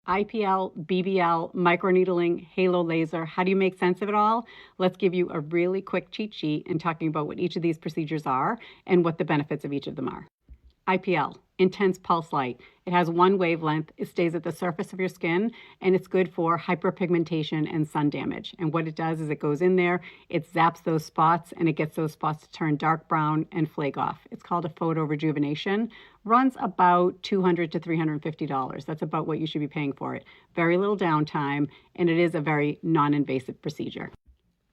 IPL, BBL, microneedling, halo laser. How do you make sense of it all? Let's give you a really quick cheat sheet in talking about what each of these procedures are and what the benefits of each of them are. IPL, intense pulse light. It has one wavelength, it stays at the surface of your skin, and it's good for hyperpigmentation and sun damage. And what it does is it goes in there, it zaps those spots, and it gets those spots to turn dark brown and flake off. It's called a photo rejuvenation. Runs about $200 to $350. That's about what you should be paying for it. Very little downtime, and it is a very non-invasive procedure.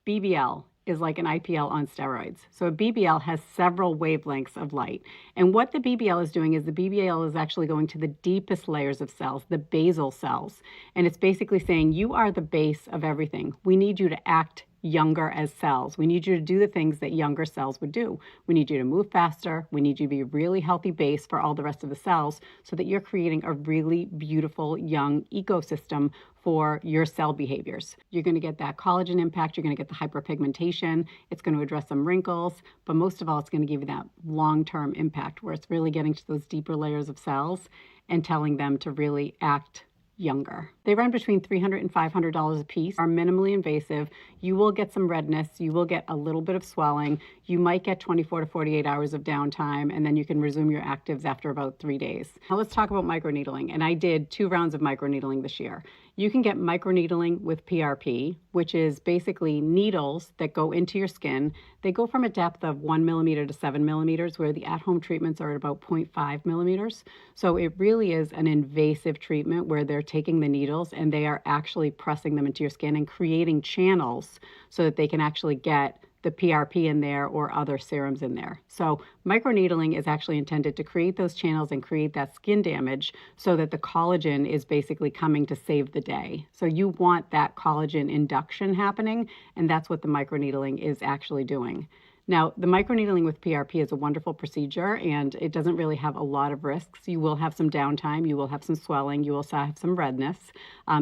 BBL is like an IPL on steroids. So a BBL has several wavelengths of light. And what the BBL is doing is the BBL is actually going to the deepest layers of cells, the basal cells. And it's basically saying you are the base of everything. We need you to act younger as cells. We need you to do the things that younger cells would do. We need you to move faster. We need you to be a really healthy base for all the rest of the cells so that you're creating a really beautiful young ecosystem for your cell behaviors. You're going to get that collagen impact. You're going to get the hyperpigmentation. It's going to address some wrinkles, but most of all, it's going to give you that long-term impact where it's really getting to those deeper layers of cells and telling them to really act younger. They run between $300 and $500 a piece, are minimally invasive. You will get some redness, you will get a little bit of swelling, you might get 24 to 48 hours of downtime, and then you can resume your actives after about 3 days. Now let's talk about microneedling, and I did 2 rounds of microneedling this year. You can get microneedling with PRP, which is basically needles that go into your skin. They go from a depth of 1 millimeter to 7 millimeters, where the at-home treatments are at about 0.5 millimeters. So it really is an invasive treatment where they're taking the needles and they are actually pressing them into your skin and creating channels so that they can actually get the PRP in there or other serums in there. So microneedling is actually intended to create those channels and create that skin damage so that the collagen is basically coming to save the day. So you want that collagen induction happening, and that's what the microneedling is actually doing. Now, the microneedling with PRP is a wonderful procedure, and it doesn't really have a lot of risks. You will have some downtime, you will have some swelling, you will also have some redness.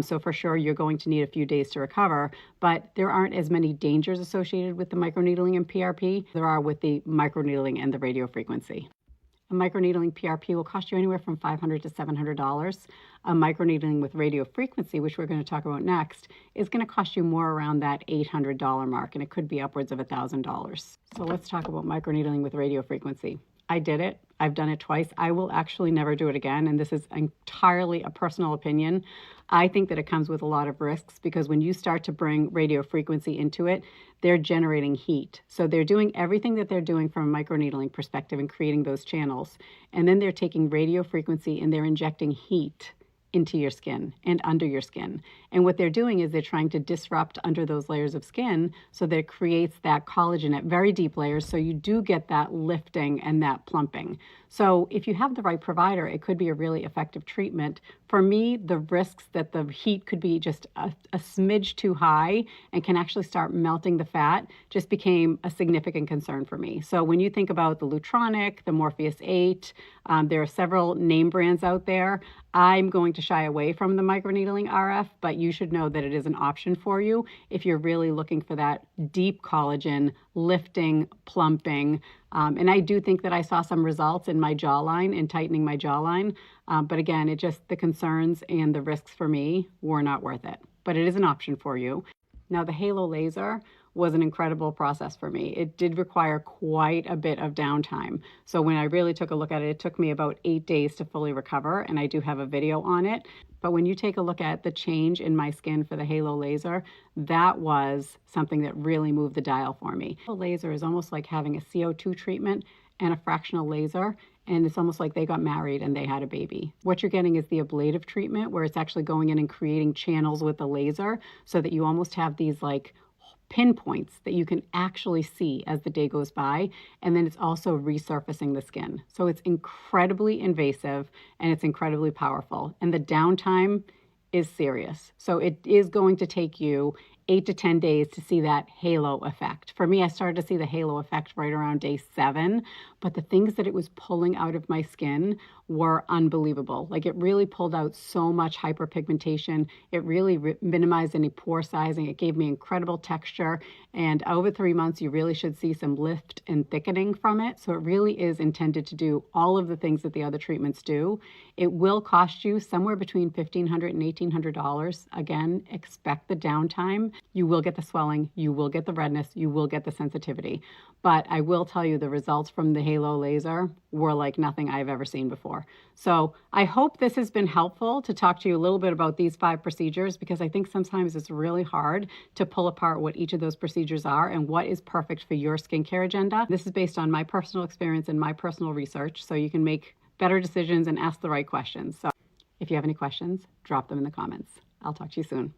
So for sure, you're going to need a few days to recover, but there aren't as many dangers associated with the microneedling and PRP there are with the microneedling and the radiofrequency. A microneedling PRP will cost you anywhere from $500 to $700. A microneedling with radiofrequency, which we're going to talk about next, is going to cost you more around that $800 mark, and it could be upwards of $1,000. So let's talk about microneedling with radiofrequency. I did it. I've done it twice. I will actually never do it again, and this is entirely a personal opinion. I think that it comes with a lot of risks because when you start to bring radiofrequency into it, they're generating heat. So they're doing everything that they're doing from a microneedling perspective and creating those channels. And then they're taking radiofrequency and they're injecting heat into your skin and under your skin. And what they're doing is they're trying to disrupt under those layers of skin so that it creates that collagen at very deep layers so you do get that lifting and that plumping. So if you have the right provider, it could be a really effective treatment. For me, the risks that the heat could be just a smidge too high and can actually start melting the fat just became a significant concern for me. So when you think about the Lutronic, the Morpheus 8, there are several name brands out there. I'm going to shy away from the microneedling RF, but you should know that it is an option for you if you're really looking for that deep collagen, lifting, plumping. And I do think that I saw some results in my jawline, in tightening my jawline. But again, the concerns and the risks for me were not worth it. But it is an option for you. Now, the halo laser was an incredible process for me. It did require quite a bit of downtime. So when I really took a look at it, it took me about 8 days to fully recover, and I do have a video on it. But when you take a look at the change in my skin for the halo laser, that was something that really moved the dial for me. The laser is almost like having a CO2 treatment and a fractional laser, and it's almost like they got married and they had a baby. What you're getting is the ablative treatment, where it's actually going in and creating channels with the laser so that you almost have these like pinpoints that you can actually see as the day goes by, and then it's also resurfacing the skin. So it's incredibly invasive and it's incredibly powerful, and the downtime is serious. So it is going to take you 8 to 10 days to see that halo effect. For me, I started to see the halo effect right around day 7, but the things that it was pulling out of my skin were unbelievable. Like, it really pulled out so much hyperpigmentation. It really minimized any pore sizing. It gave me incredible texture. And over 3 months, you really should see some lift and thickening from it. So it really is intended to do all of the things that the other treatments do. It will cost you somewhere between $1,500 and $1,800. Again, expect the downtime. You will get the swelling, you will get the redness, you will get the sensitivity. But I will tell you, the results from the Halo laser were like nothing I've ever seen before. So I hope this has been helpful to talk to you a little bit about these 5 procedures, because I think sometimes it's really hard to pull apart what each of those procedures are and what is perfect for your skincare agenda. This is based on my personal experience and my personal research, so you can make better decisions and ask the right questions. So if you have any questions, drop them in the comments. I'll talk to you soon.